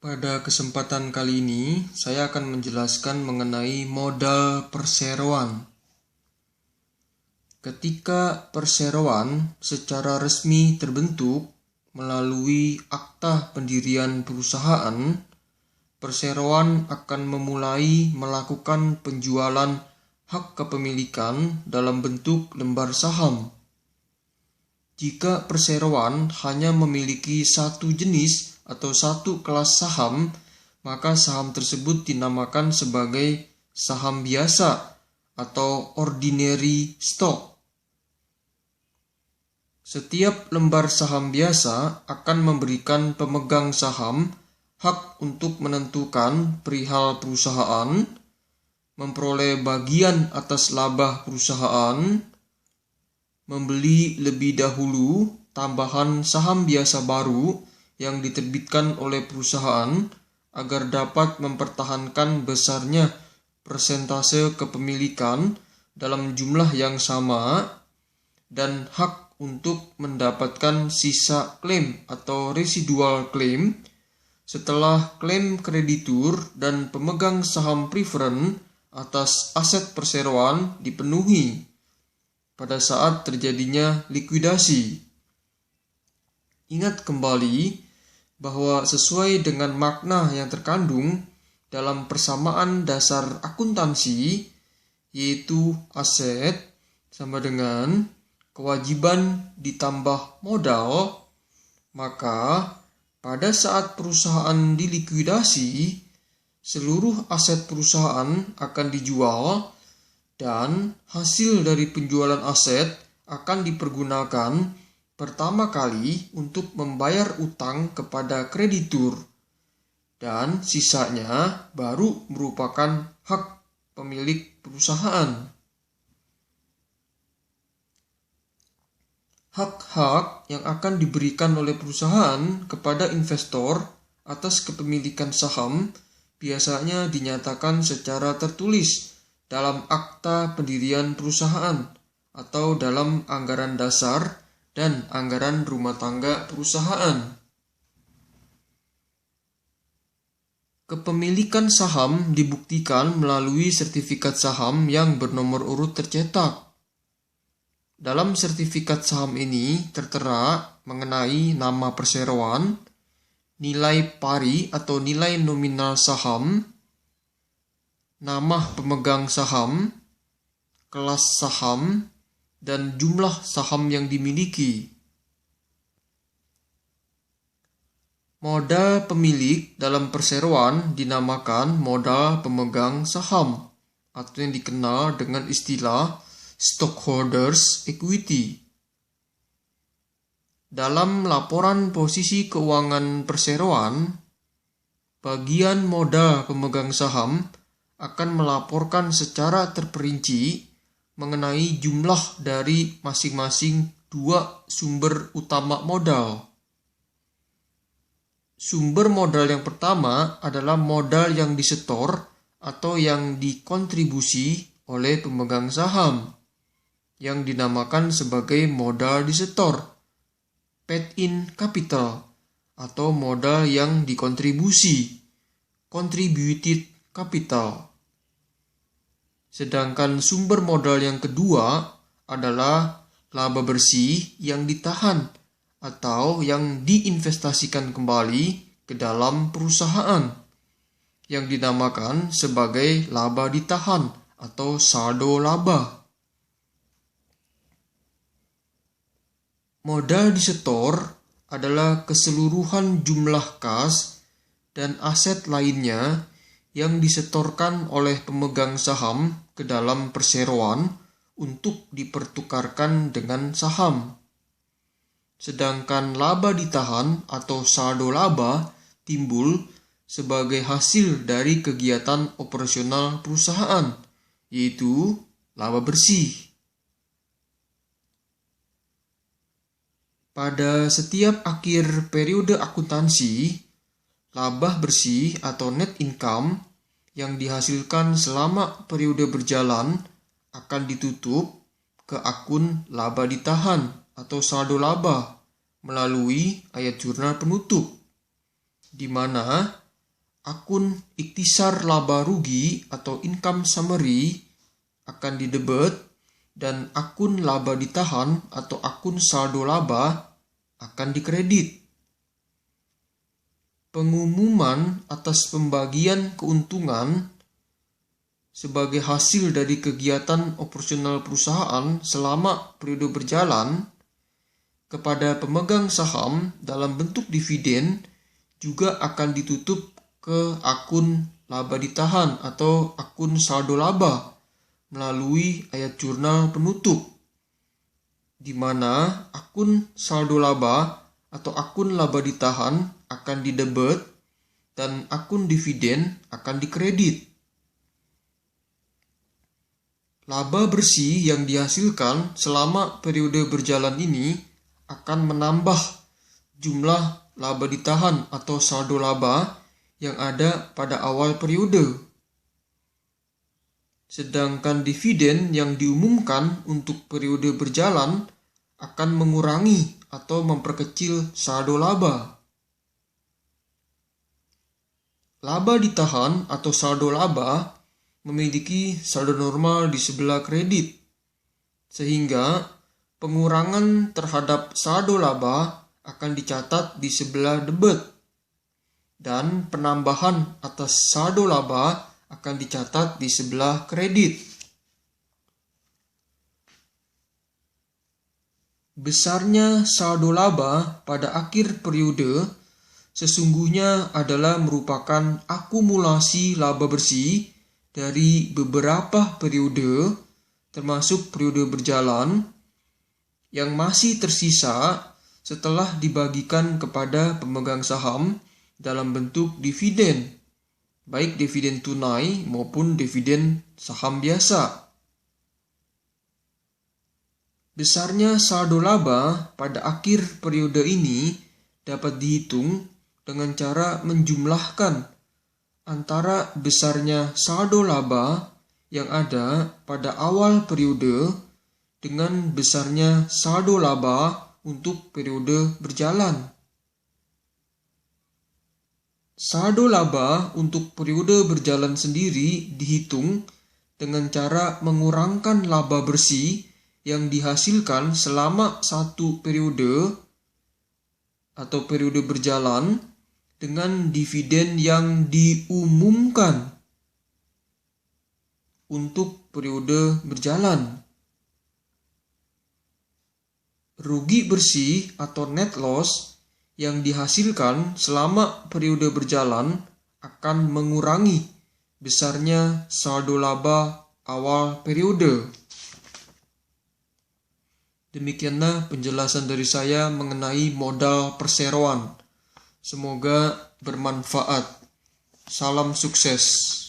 Pada kesempatan kali ini, saya akan menjelaskan mengenai modal perseroan. Ketika perseroan secara resmi terbentuk melalui akta pendirian perusahaan, perseroan akan memulai melakukan penjualan hak kepemilikan dalam bentuk lembar saham. Jika perseroan hanya memiliki satu jenis atau satu kelas saham, maka saham tersebut dinamakan sebagai saham biasa atau ordinary stock. Setiap lembar saham biasa akan memberikan pemegang saham hak untuk menentukan perihal perusahaan, memperoleh bagian atas laba perusahaan, membeli lebih dahulu tambahan saham biasa baru yang diterbitkan oleh perusahaan agar dapat mempertahankan besarnya persentase kepemilikan dalam jumlah yang sama, dan hak untuk mendapatkan sisa klaim atau residual claim setelah klaim kreditur dan pemegang saham preferen atas aset perseroan dipenuhi pada saat terjadinya likuidasi. Ingat kembali bahwa sesuai dengan makna yang terkandung dalam persamaan dasar akuntansi, yaitu aset sama dengan kewajiban ditambah modal, maka pada saat perusahaan dilikuidasi, seluruh aset perusahaan akan dijual dan hasil dari penjualan aset akan dipergunakan pertama kali untuk membayar utang kepada kreditur, dan sisanya baru merupakan hak pemilik perusahaan. Hak-hak yang akan diberikan oleh perusahaan kepada investor atas kepemilikan saham biasanya dinyatakan secara tertulis dalam akta pendirian perusahaan atau dalam anggaran dasar dan anggaran rumah tangga perusahaan. Kepemilikan saham dibuktikan melalui sertifikat saham yang bernomor urut tercetak. Dalam sertifikat saham ini tertera mengenai nama perseroan, nilai pari atau nilai nominal saham, nama pemegang saham, kelas saham, dan jumlah saham yang dimiliki. Modal pemilik dalam perseroan dinamakan modal pemegang saham atau yang dikenal dengan istilah stockholders equity. Dalam laporan posisi keuangan perseroan, bagian modal pemegang saham akan melaporkan secara terperinci mengenai jumlah dari masing-masing dua sumber utama modal. Sumber modal yang pertama adalah modal yang disetor atau yang dikontribusi oleh pemegang saham, yang dinamakan sebagai modal disetor, paid-in capital, atau modal yang dikontribusi, contributed capital. Sedangkan sumber modal yang kedua adalah laba bersih yang ditahan atau yang diinvestasikan kembali ke dalam perusahaan, yang dinamakan sebagai laba ditahan atau saldo laba. Modal disetor adalah keseluruhan jumlah kas dan aset lainnya yang disetorkan oleh pemegang saham ke dalam perseroan untuk dipertukarkan dengan saham. Sedangkan laba ditahan atau saldo laba timbul sebagai hasil dari kegiatan operasional perusahaan, yaitu laba bersih. Pada setiap akhir periode akuntansi, laba bersih atau net income yang dihasilkan selama periode berjalan akan ditutup ke akun laba ditahan atau saldo laba melalui ayat jurnal penutup, di mana akun ikhtisar laba rugi atau income summary akan didebet dan akun laba ditahan atau akun saldo laba akan dikredit. Pengumuman atas pembagian keuntungan sebagai hasil dari kegiatan operasional perusahaan selama periode berjalan kepada pemegang saham dalam bentuk dividen juga akan ditutup ke akun laba ditahan atau akun saldo laba melalui ayat jurnal penutup, di mana akun saldo laba atau akun laba ditahan akan didebet dan akun dividen akan dikredit. Laba bersih yang dihasilkan selama periode berjalan ini akan menambah jumlah laba ditahan atau saldo laba yang ada pada awal periode. Sedangkan dividen yang diumumkan untuk periode berjalan akan mengurangi atau memperkecil saldo laba. Laba ditahan atau saldo laba memiliki saldo normal di sebelah kredit, sehingga pengurangan terhadap saldo laba akan dicatat di sebelah debit, dan penambahan atas saldo laba akan dicatat di sebelah kredit. Besarnya saldo laba pada akhir periode sesungguhnya adalah merupakan akumulasi laba bersih dari beberapa periode, termasuk periode berjalan, yang masih tersisa setelah dibagikan kepada pemegang saham dalam bentuk dividen, baik dividen tunai maupun dividen saham biasa. Besarnya saldo laba pada akhir periode ini dapat dihitung dengan cara menjumlahkan antara besarnya saldo laba yang ada pada awal periode dengan besarnya saldo laba untuk periode berjalan. Saldo laba untuk periode berjalan sendiri dihitung dengan cara mengurangkan laba bersih yang dihasilkan selama satu periode atau periode berjalan dengan dividen yang diumumkan untuk periode berjalan. Rugi bersih atau net loss yang dihasilkan selama periode berjalan akan mengurangi besarnya saldo laba awal periode. Demikianlah penjelasan dari saya mengenai modal perseroan. Semoga bermanfaat. Salam sukses.